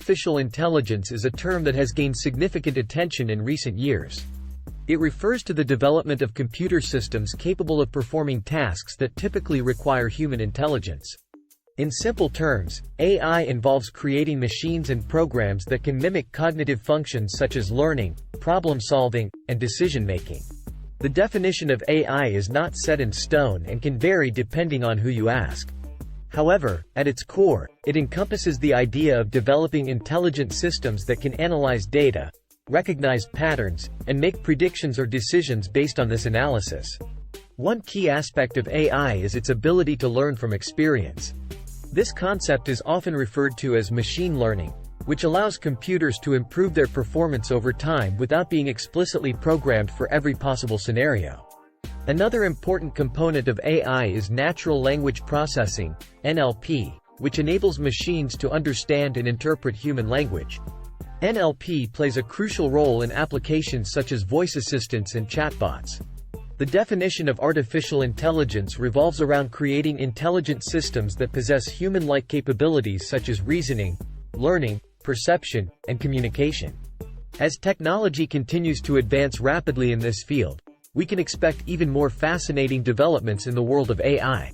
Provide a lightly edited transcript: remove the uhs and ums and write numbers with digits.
Artificial intelligence is a term that has gained significant attention in recent years. It refers to the development of computer systems capable of performing tasks that typically require human intelligence. In simple terms, AI involves creating machines and programs that can mimic cognitive functions such as learning, problem-solving, and decision-making. The definition of AI is not set in stone and can vary depending on who you ask. However, at its core, it encompasses the idea of developing intelligent systems that can analyze data, recognize patterns, and make predictions or decisions based on this analysis. One key aspect of AI is its ability to learn from experience. This concept is often referred to as machine learning, which allows computers to improve their performance over time without being explicitly programmed for every possible scenario. Another important component of AI is natural language processing, NLP, which enables machines to understand and interpret human language. NLP plays a crucial role in applications such as voice assistants and chatbots. The definition of artificial intelligence revolves around creating intelligent systems that possess human-like capabilities such as reasoning, learning, perception, and communication. As technology continues to advance rapidly in this field, we can expect even more fascinating developments in the world of AI.